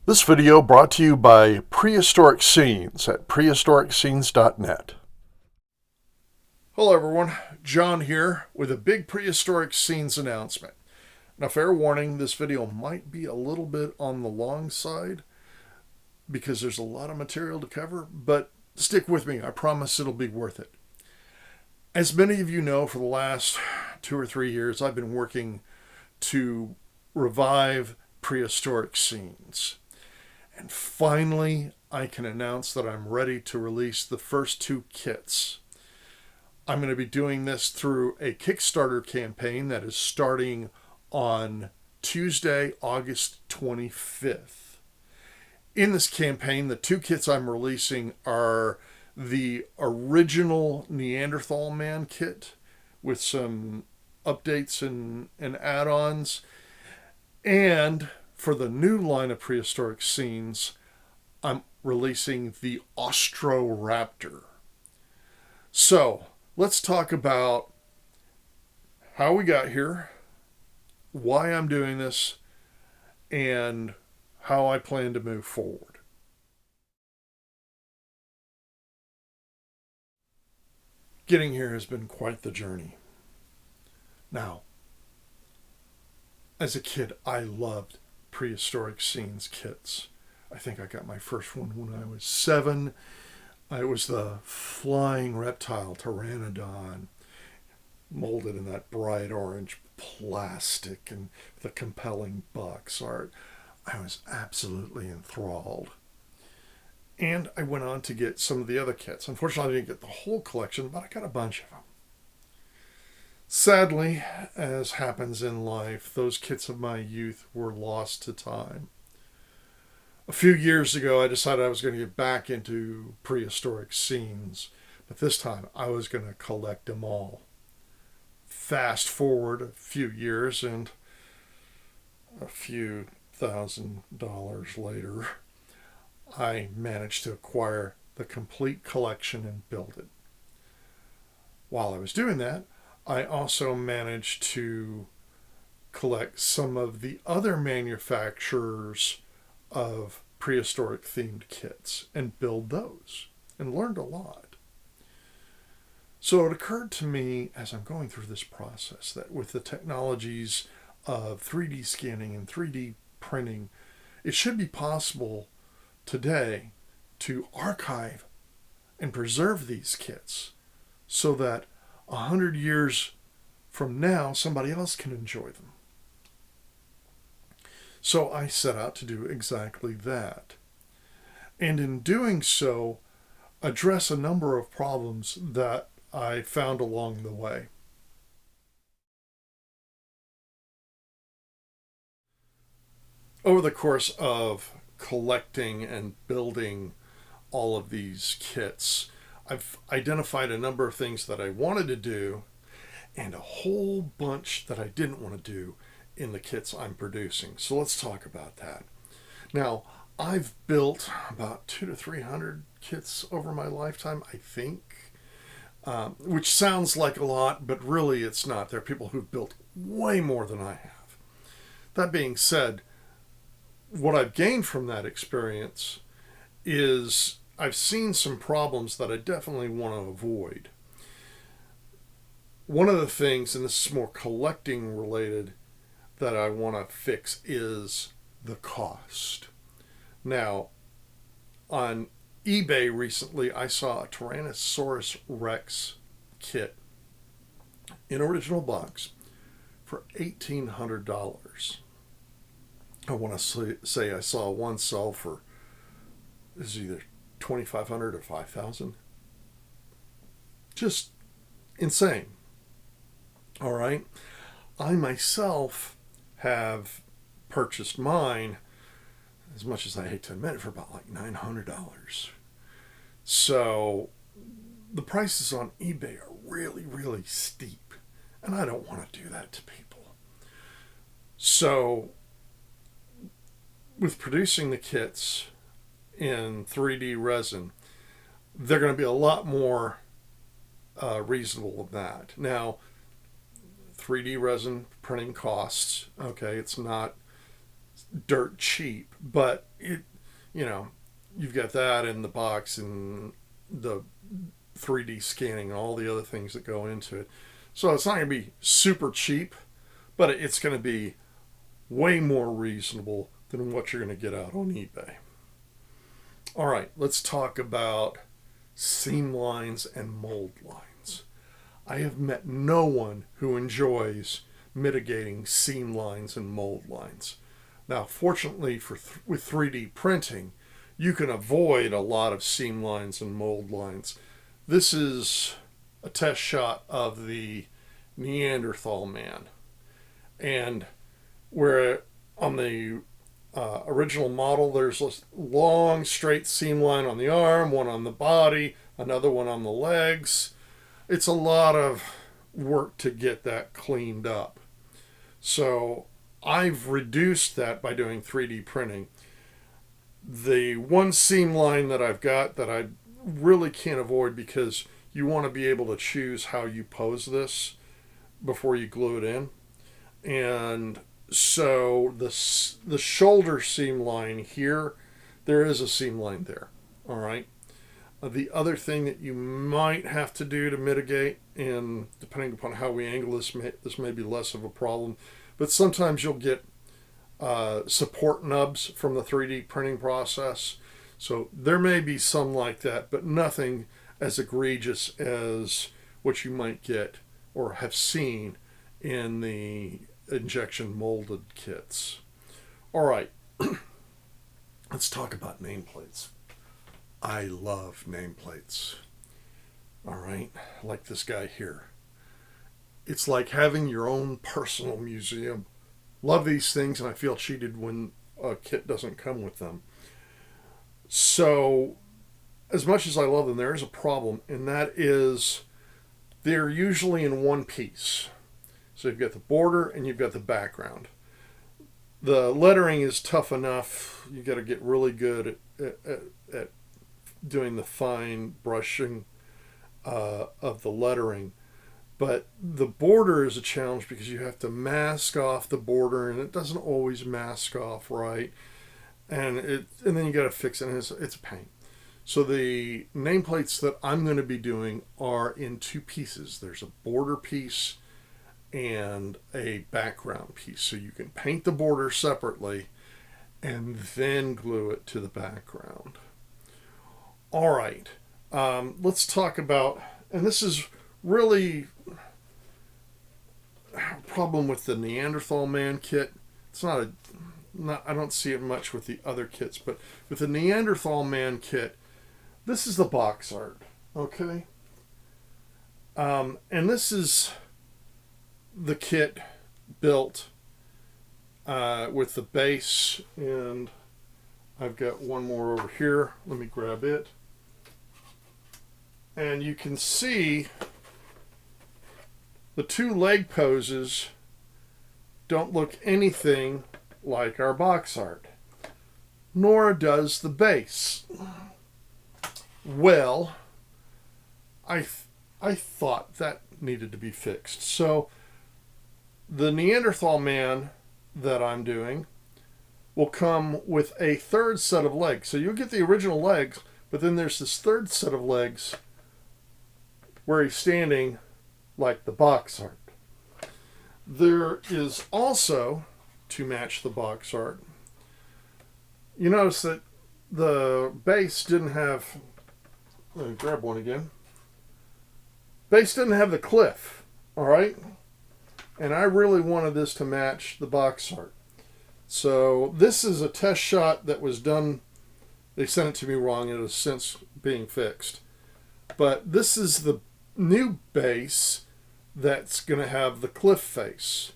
This video brought to you by Prehistoric Scenes at prehistoricscenes.net. Hello everyone, John here with a big Prehistoric Scenes announcement. Now fair warning, this video might be a little bit on the long side because there's a lot of material to cover, but stick with me, I promise it'll be worth it. As many of you know, for the last 2 or 3 years I've been working to revive Prehistoric Scenes. And finally, I can announce that I'm ready to release the first 2 kits. I'm going to be doing this through a Kickstarter campaign that is starting on Tuesday, August 25th. In this campaign, the 2 kits I'm releasing are the original Neanderthal man kit with some updates and add-ons, and for the new line of Prehistoric Scenes, I'm releasing the Austroraptor. So, let's talk about how we got here, why I'm doing this, and how I plan to move forward. Getting here has been quite the journey. Now, as a kid, I loved Prehistoric Scenes kits. I think I got my first one when I was 7. It was the flying reptile pteranodon, molded in that bright orange plastic and the compelling box art. I was absolutely enthralled. And I went on to get some of the other kits. Unfortunately, I didn't get the whole collection, but I got a bunch of them. Sadly, as happens in life, those kits of my youth were lost to time. A few years ago, I decided I was going to get back into Prehistoric Scenes, but this time I was going to collect them all. Fast forward a few years, and a few $1,000s later, I managed to acquire the complete collection and build it. While I was doing that, I also managed to collect some of the other manufacturers of prehistoric themed kits and build those, and learned a lot. So it occurred to me as I'm going through this process that with the technologies of 3D scanning and 3D printing, it should be possible today to archive and preserve these kits so that 100 years from now, somebody else can enjoy them. So I set out to do exactly that. And in doing so, address a number of problems that I found along the way. Over the course of collecting and building all of these kits, I've identified a number of things that I wanted to do and a whole bunch that I didn't want to do in the kits I'm producing. So let's talk about that. Now, I've built about 200 to 300 kits over my lifetime, I think, which sounds like a lot, but really it's not. There are people who've built way more than I have. That being said, what I've gained from that experience is I've seen some problems that I definitely want to avoid. One of the things, and this is more collecting related, that I want to fix is the cost. Now, on eBay recently, I saw a Tyrannosaurus Rex kit in original box for $1,800. I want to say I saw one sell for is either $2,500 or $5,000. Just insane. All right. I myself have purchased mine, as much as I hate to admit it, for about like $900. So the prices on eBay are really, really steep, and I don't want to do that to people. So with producing the kits in 3D resin, they're going to be a lot more reasonable than that. Now, 3D resin printing costs, okay, it's not dirt cheap, but you know, you've got that in the box and the 3D scanning and all the other things that go into it. So it's not going to be super cheap, but it's going to be way more reasonable than what you're going to get out on eBay. All right, let's talk about seam lines and mold lines. I have met no one who enjoys mitigating seam lines and mold lines. Now, fortunately with 3D printing, you can avoid a lot of seam lines and mold lines. This is a test shot of the Neanderthal man. And where on the original model, there's a long straight seam line on the arm, one on the body, another one on the legs. It's a lot of work to get that cleaned up. So I've reduced that by doing 3D printing. The one seam line that I've got that I really can't avoid, because you want to be able to choose how you pose this before you glue it in. And so the shoulder seam line here, there is a seam line there. All right. The other thing that you might have to do to mitigate, and depending upon how we angle this may be less of a problem, but sometimes you'll get support nubs from the 3D printing process. So there may be some like that, but nothing as egregious as what you might get or have seen in the injection molded kits. All right, let's talk about nameplates. I love nameplates. All right, like this guy here. It's like having your own personal museum. Love these things, and I feel cheated when a kit doesn't come with them. So, as much as I love them, there is a problem, and that is they're usually in one piece. So you've got the border and you've got the background. The lettering is tough enough. You got to get really good at doing the fine brushing of the lettering. But the border is a challenge because you have to mask off the border, and it doesn't always mask off right. And then you got to fix it, and it's a pain. So the nameplates that I'm going to be doing are in two pieces. There's a border piece and a background piece. So you can paint the border separately and then glue it to the background. All right, let's talk about, and this is really a problem with the Neanderthal man kit. It's not I don't see it much with the other kits, but with the Neanderthal man kit, this is the box art, okay? And this is the kit built with the base, and I've got one more over here. Let me grab it. And you can see the two leg poses don't look anything like our box art, nor does the base. Well, I thought that needed to be fixed. So the Neanderthal man that I'm doing will come with a third set of legs. So you'll get the original legs, but then there's this third set of legs where he's standing like the box art. There is also, to match the box art, you notice that the base didn't have, let me grab one again. Base didn't have the cliff, all right? And I really wanted this to match the box art. So this is a test shot that was done. They sent it to me wrong. It is since being fixed. But this is the new base that's going to have the cliff face.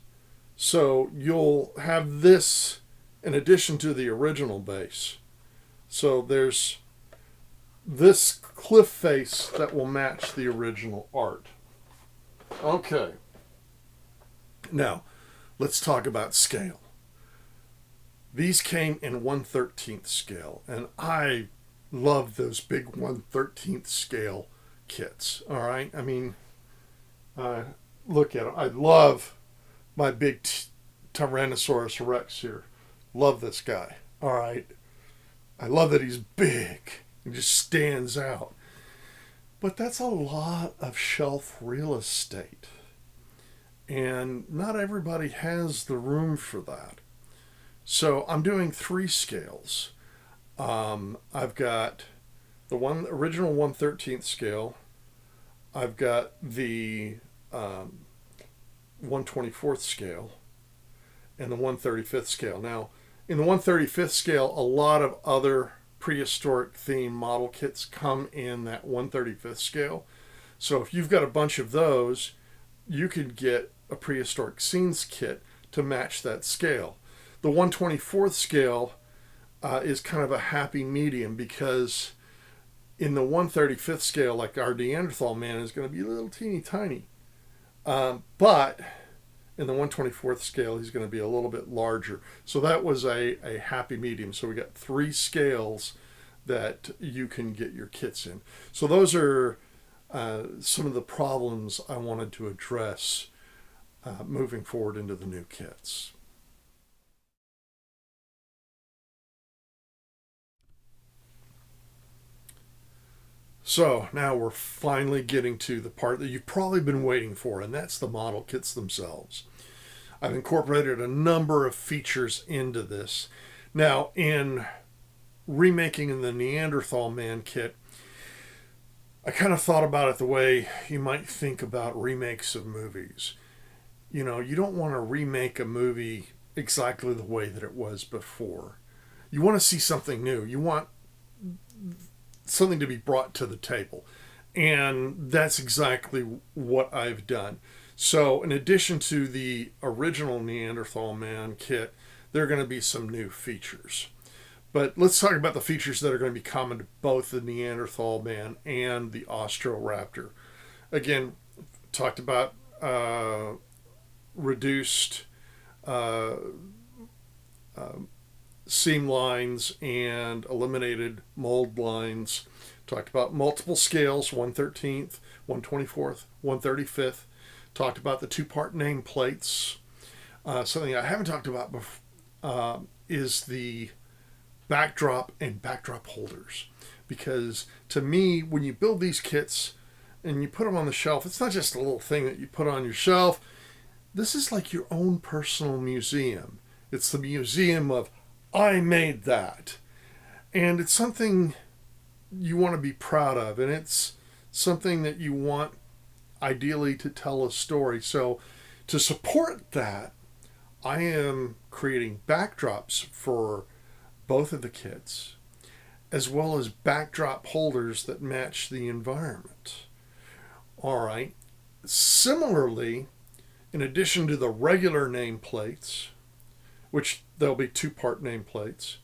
So you'll have this in addition to the original base. So there's this cliff face that will match the original art. Okay. Now, let's talk about scale. These came in 1/13 scale, and I love those big 1/13 scale kits. All right, I mean, look at them. I love my big Tyrannosaurus Rex here. Love this guy. All right. I love that he's big. He just stands out. But that's a lot of shelf real estate. And not everybody has the room for that. So I'm doing 3 scales. I've got the original 1/13th scale. I've got the 1/24th scale and the 1/35th scale. Now, in the 1/35th scale, a lot of other prehistoric theme model kits come in that 1/35th scale. So if you've got a bunch of those, you could get a Prehistoric Scenes kit to match that scale. The 1/24th scale is kind of a happy medium, because in the 1/35th scale, like our Neanderthal man is going to be a little teeny tiny. But in the 1/24th scale, he's going to be a little bit larger. So that was a happy medium. So we got 3 scales that you can get your kits in. So those are some of the problems I wanted to address moving forward into the new kits. So now we're finally getting to the part that you've probably been waiting for, and that's the model kits themselves. I've incorporated a number of features into this. Now, in remaking the Neanderthal man kit, I kind of thought about it the way you might think about remakes of movies. You know, you don't want to remake a movie exactly the way that it was before. You want to see something new. You want something to be brought to the table. And that's exactly what I've done. So in addition to the original Neanderthal man kit, there are going to be some new features. But let's talk about the features that are going to be common to both the Neanderthal man and the Austroraptor. Again, talked about reduced seam lines and eliminated mold lines. Talked about multiple scales, 1/13th, 1/24th, 1/35th. Talked about the 2-part name plates. Something I haven't talked about before is the backdrop and backdrop holders. Because to me, when you build these kits and you put them on the shelf, it's not just a little thing that you put on your shelf. This is like your own personal museum. It's the museum of, I made that. And it's something you want to be proud of. And it's something that you want, ideally, to tell a story. So to support that, I am creating backdrops for both of the kits, as well as backdrop holders that match the environment. All right. Similarly, in addition to the regular nameplates, which there'll be 2-part nameplates,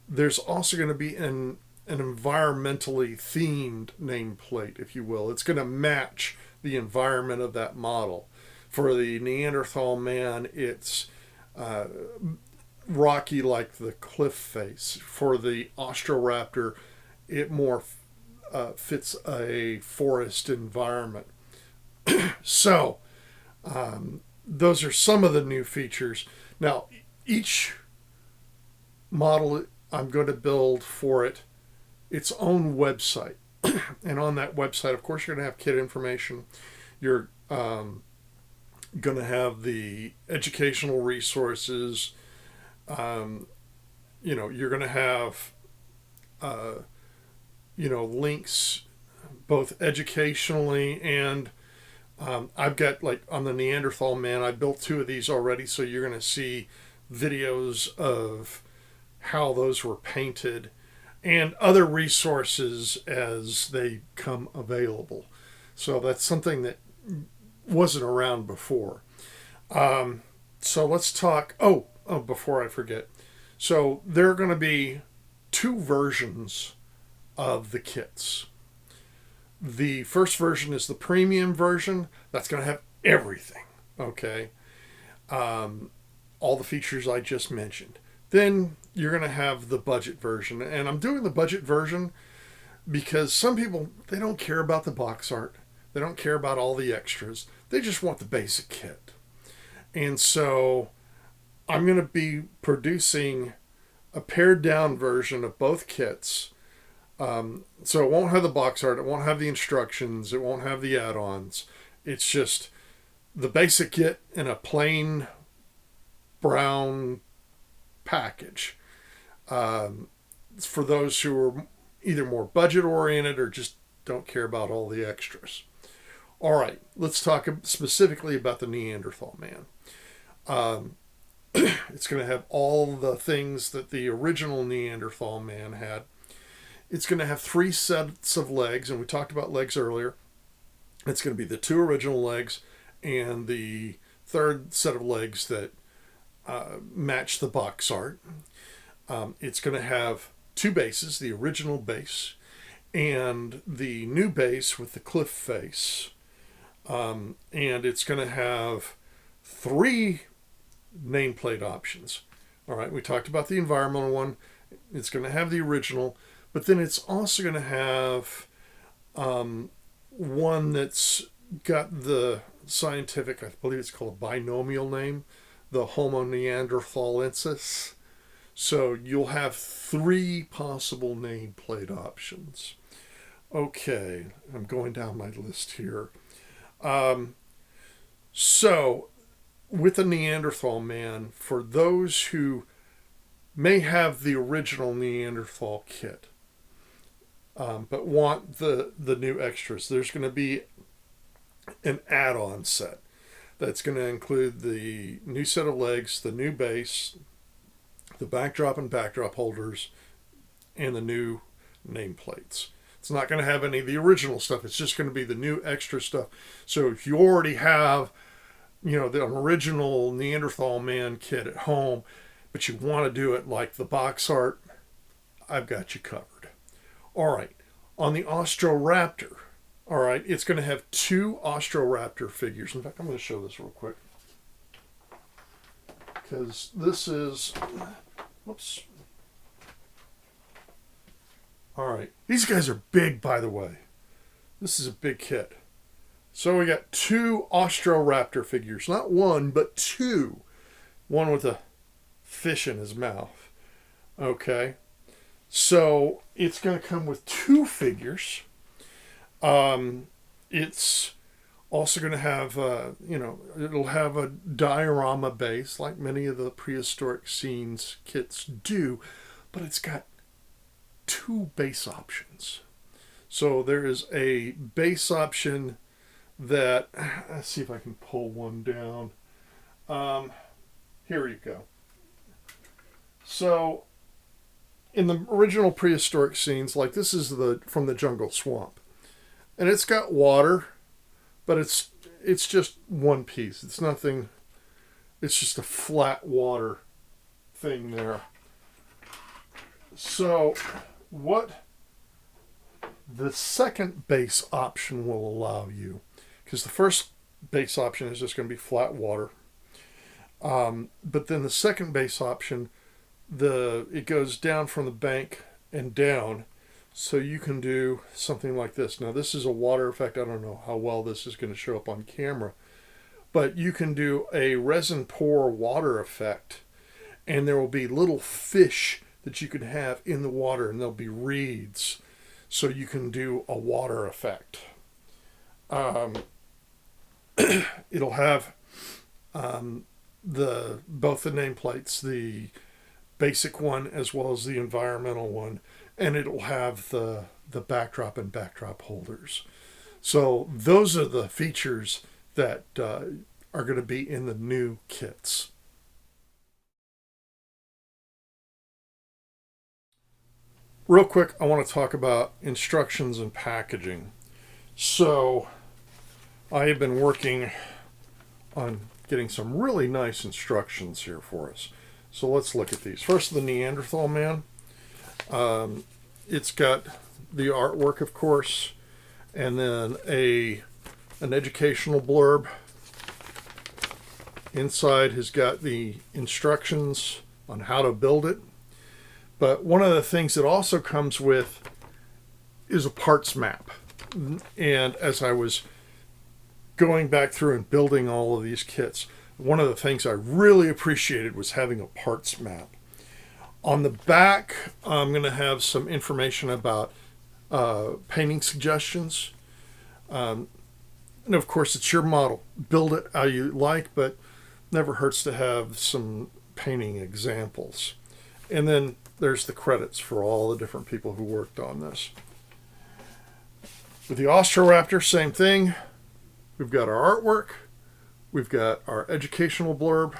there's also going to be an environmentally themed nameplate, if you will. It's going to match the environment of that model. For the Neanderthal man, it's rocky like the cliff face. For the Austroraptor, it more fits a forest environment. So, those are some of the new features. Now, each model I'm going to build for it its own website. And on that website, of course, you're going to have kit information. You're going to have the educational resources. You're going to have, links both educationally and I've got, like, on the Neanderthal man, I built 2 of these already, so you're going to see videos of how those were painted and other resources as they come available. So that's something that wasn't around before. So let's talk, before I forget. So there are going to be 2 versions of the kits. The first version is the premium version. That's going to have everything, okay? All the features I just mentioned. Then you're going to have the budget version. And I'm doing the budget version because some people, they don't care about the box art. They don't care about all the extras. They just want the basic kit. And so I'm going to be producing a pared down version of both kits. So it won't have the box art, it won't have the instructions, it won't have the add-ons. It's just the basic kit in a plain brown package. For those who are either more budget oriented or just don't care about all the extras. All right, let's talk specifically about the Neanderthal man. It's going to have all the things that the original Neanderthal man had. It's going to have 3 sets of legs, and we talked about legs earlier. It's going to be the 2 original legs and the 3rd set of legs that match the box art. It's going to have 2 bases, the original base and the new base with the cliff face. And it's going to have 3 nameplate options. All right, we talked about the environmental one. It's going to have the original, but then it's also going to have one that's got the scientific, I believe it's called a binomial name, the Homo neanderthalensis. So you'll have 3 possible nameplate options. Okay, I'm going down my list here. So with the Neanderthal man, for those who may have the original Neanderthal kit, but want the new extras, there's going to be an add-on set that's going to include the new set of legs, the new base, the backdrop and backdrop holders, and the new nameplates. It's not going to have any of the original stuff. It's just going to be the new extra stuff. So if you already have, the original Neanderthal man kit at home, but you want to do it like the box art, I've got you covered. All right. On the Austroraptor, all right, it's going to have 2 Austroraptor figures. In fact, I'm going to show this real quick. Because this is, whoops. All right. These guys are big, by the way. This is a big kit. So we got 2 Austroraptor figures. Not 1, but 2. One with a fish in his mouth. Okay. So it's going to come with 2 figures. It's also going to have, it'll have a diorama base like many of the Prehistoric Scenes kits do, but it's got 2 base options. So there is a base option that, let's see if I can pull one down. Here you go. So in the original Prehistoric Scenes, like this is from the jungle swamp, and it's got water, but it's just one piece. It's nothing. It's just a flat water thing there. So what the second base option will allow you, because the first base option is just going to be flat water, but then the second base option, it goes down from the bank and down, so you can do something like this. Now this is a water effect. I don't know how well this is going to show up on camera, but you can do a resin pour water effect, and there will be little fish that you can have in the water, and there'll be reeds, so you can do a water effect. It'll have both the nameplates, the basic one as well as the environmental one, and it'll have the backdrop and backdrop holders. So those are the features that are going to be in the new kits. Real quick, I want to talk about instructions and packaging. So I have been working on getting some really nice instructions here for us. So let's look at these. First, the Neanderthal man. It's got the artwork, of course, and then an educational blurb. Inside has got the instructions on how to build it. But one of the things that also comes with is a parts map. And as I was going back through and building all of these kits, one of the things I really appreciated was having a parts map. On the back, I'm going to have some information about painting suggestions. And of course, it's your model. Build it how you like, but never hurts to have some painting examples. And then there's the credits for all the different people who worked on this. With the Austroraptor, same thing. We've got our artwork. We've got our educational blurb.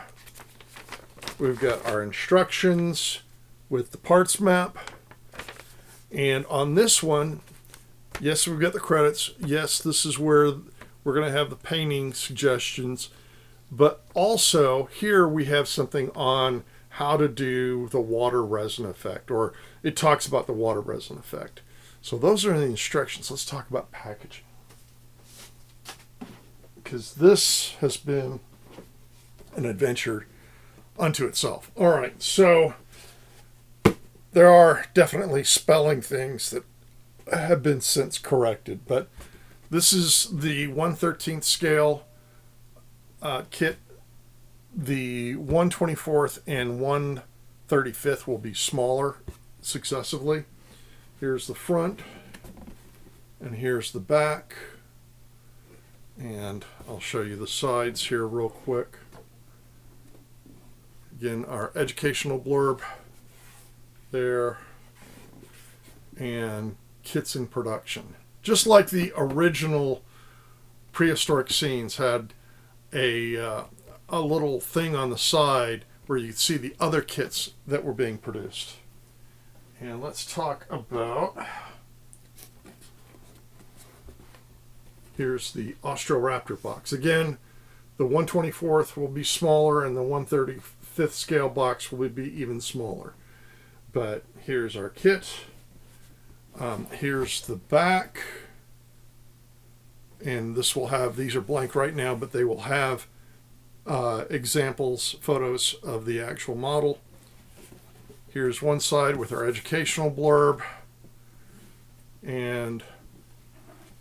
We've got our instructions with the parts map. And on this one, yes, we've got the credits. Yes, this is where we're going to have the painting suggestions. But also here we have something on how to do the water resin effect, or it talks about the water resin effect. So those are the instructions. Let's talk about packaging, because this has been an adventure unto itself. All right, so there are definitely spelling things that have been since corrected, but this is the 1/13 scale kit. The 1/24 and 1/35 will be smaller successively. Here's the front, and here's the back. And I'll show you the sides here real quick. Again, our educational blurb there, and kits in production. Just like the original Prehistoric Scenes had a little thing on the side where you could see the other kits that were being produced. And let's talk about, here's the Austroraptor box. Again, the 1/24 will be smaller and the 1/35 scale box will be even smaller. But here's our kit. Here's the back. And this will have, these are blank right now, but they will have examples, photos of the actual model. Here's one side with our educational blurb. And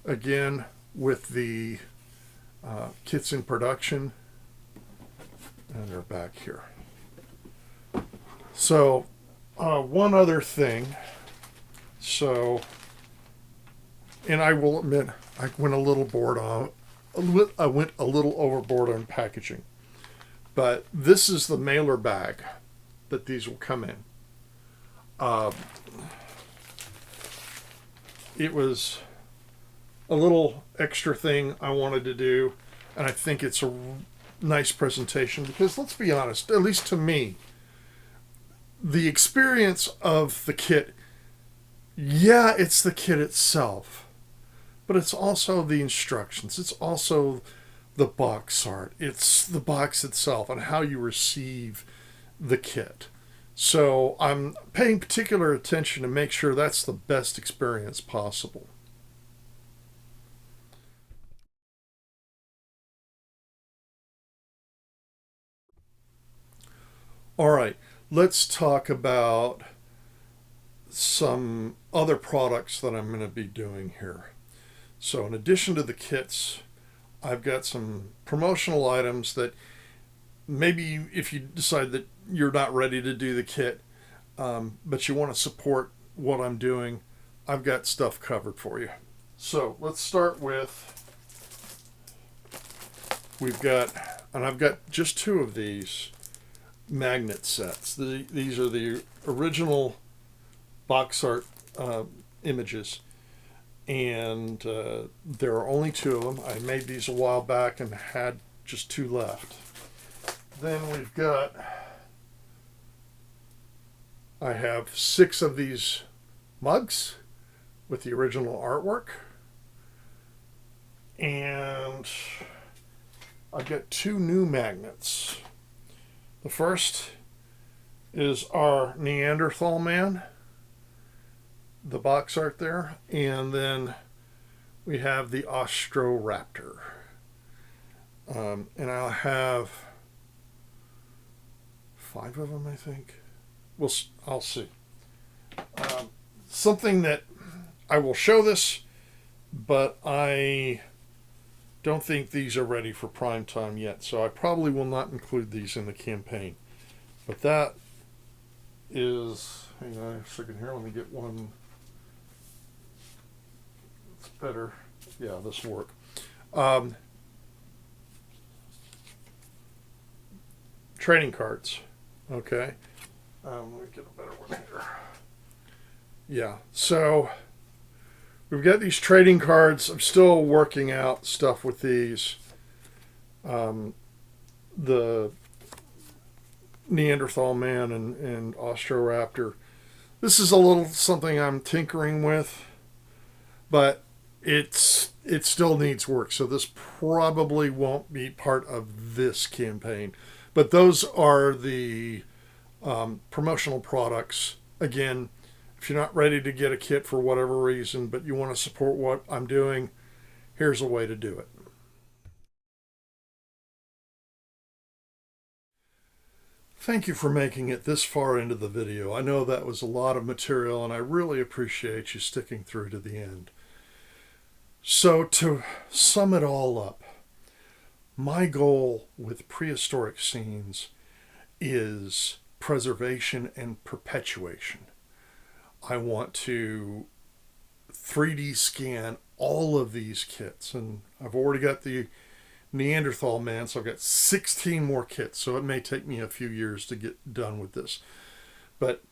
again, with the kits in production. And they're back here. So, one other thing. So, and I will admit, I went a little overboard on packaging. But this is the mailer bag that these will come in. It was a little extra thing I wanted to do, and I think it's a nice presentation because, let's be honest, at least to me, the experience of the kit, yeah, it's the kit itself, but it's also the instructions. It's also the box art. It's the box itself and how you receive the kit. So I'm paying particular attention to make sure that's the best experience possible. All right, let's talk about some other products that I'm going to be doing here. So in addition to the kits, I've got some promotional items that maybe if you decide that you're not ready to do the kit, but you want to support what I'm doing, I've got stuff covered for you. So let's start with, I've got just two of these magnet sets. These are the original box art images, and there are only two of them. I made these a while back and had just two left. Then we've got, I have 6 of these mugs with the original artwork, and I've got 2 new magnets. The first is our Neanderthal man, the box art there, and then we have the Austroraptor. And I'll have 5 of them, I think. I'll see. Something that I will show this, but I don't think these are ready for prime time yet, so I probably will not include these in the campaign. But that is, hang on a second here, let me get one. It's better. Yeah, this will work. Trading cards. Okay. Let me get a better one here. Yeah, so we've got these trading cards. I'm still working out stuff with these. The Neanderthal man and Austroraptor. This is a little something I'm tinkering with, but it still needs work. So this probably won't be part of this campaign. But those are the promotional products. Again, if you're not ready to get a kit for whatever reason, but you want to support what I'm doing, here's a way to do it. Thank you for making it this far into the video. I know that was a lot of material, and I really appreciate you sticking through to the end. So to sum it all up, my goal with Prehistoric Scenes is preservation and perpetuation. I want to 3D scan all of these kits, and I've already got the Neanderthal man, so I've got 16 more kits, so it may take me a few years to get done with this. But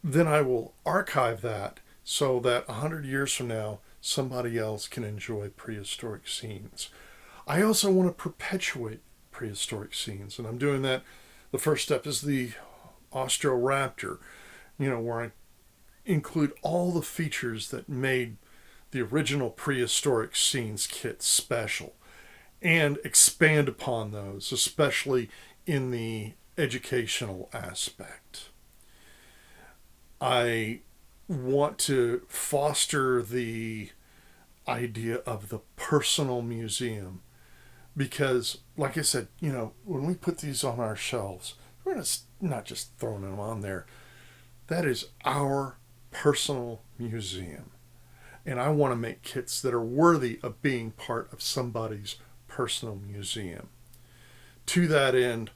then I will archive that so that 100 years from now, somebody else can enjoy Prehistoric Scenes. I also want to perpetuate Prehistoric Scenes, and I'm doing that. The first step is the Austroraptor, where I include all the features that made the original Prehistoric Scenes kit special and expand upon those, especially in the educational aspect. I want to foster the idea of the personal museum because, like I said, when we put these on our shelves, we're not just throwing them on there. That is our personal museum. And I want to make kits that are worthy of being part of somebody's personal museum. To that end,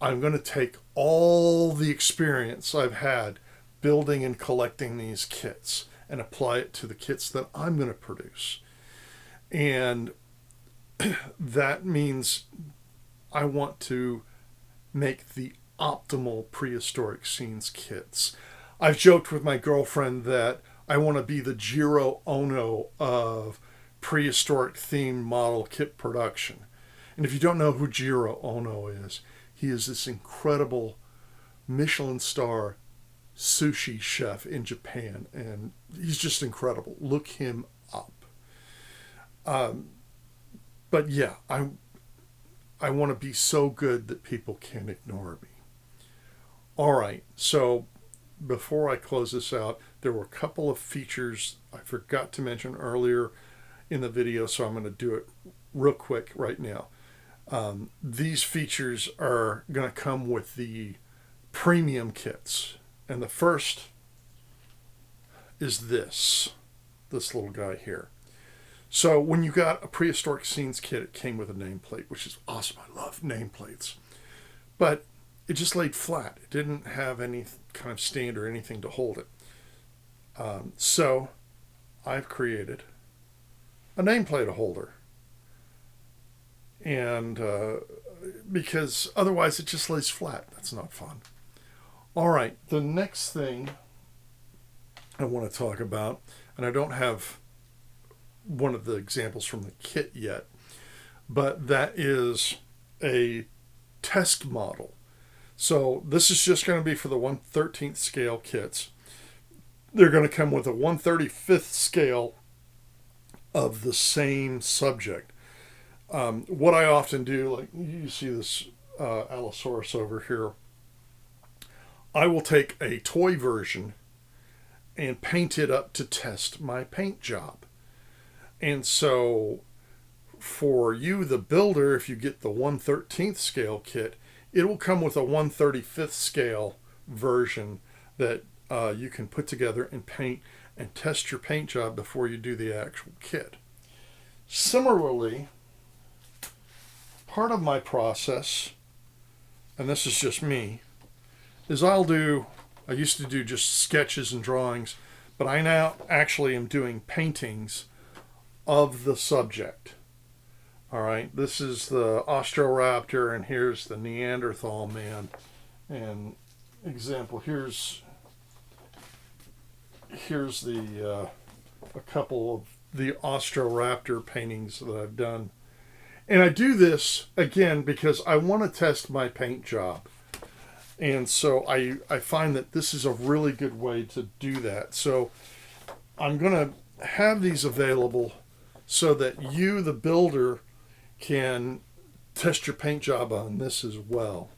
I'm going to take all the experience I've had building and collecting these kits and apply it to the kits that I'm going to produce. And that means I want to make the optimal Prehistoric Scenes kits. I've joked with my girlfriend that I want to be the Jiro Ono of prehistoric themed model kit production. And if you don't know who Jiro Ono is, he is this incredible Michelin star sushi chef in Japan, and he's just incredible. Look him up. But yeah, I want to be so good that people can't ignore me. All right, so before I close this out, there were a couple of features I forgot to mention earlier in the video, so I'm going to do it real quick right now. These features are going to come with the premium kits, and the first is this little guy here. So when you got a Prehistoric Scenes kit, it came with a nameplate, which is awesome. I love nameplates. But it just laid flat. It didn't have any kind of stand or anything to hold it. So I've created a nameplate holder. And because otherwise it just lays flat. That's not fun. All right, the next thing I want to talk about, and I don't have one of the examples from the kit yet, but that is a test model. So this is just going to be for the 1/13th scale kits. They're going to come with a 1/35th scale of the same subject. What I often do, like you see this Allosaurus over here, I will take a toy version and paint it up to test my paint job. And so for you, the builder, if you get the 1/13th scale kit, it will come with a 1/35th scale version that you can put together and paint and test your paint job before you do the actual kit. Similarly, part of my process, and this is just me, is I used to do just sketches and drawings, but I now actually am doing paintings of the subject. All right, this is the Austroraptor, and here's the Neanderthal man. And example, here's the a couple of the Austroraptor paintings that I've done. And I do this, again, because I want to test my paint job. And so I find that this is a really good way to do that. So I'm going to have these available so that you, the builder, can test your paint job on this as well.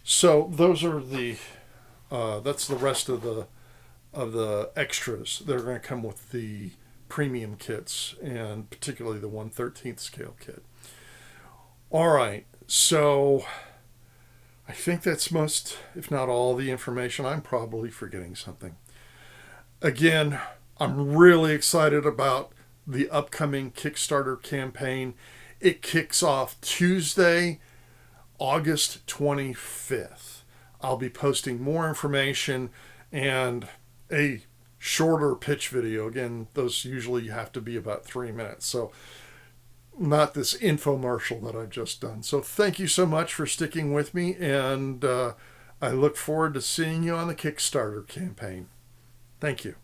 So those are that's the rest of the extras that are going to come with the premium kits, and particularly the 1/13 scale kit. All right, so I think that's most, if not all, the information. I'm probably forgetting something. Again, I'm really excited about the upcoming Kickstarter campaign. It kicks off Tuesday, August 25th. I'll be posting more information and a shorter pitch video. Again, those usually have to be about 3 minutes. So not this infomercial that I've just done. So thank you so much for sticking with me, and I look forward to seeing you on the Kickstarter campaign. Thank you.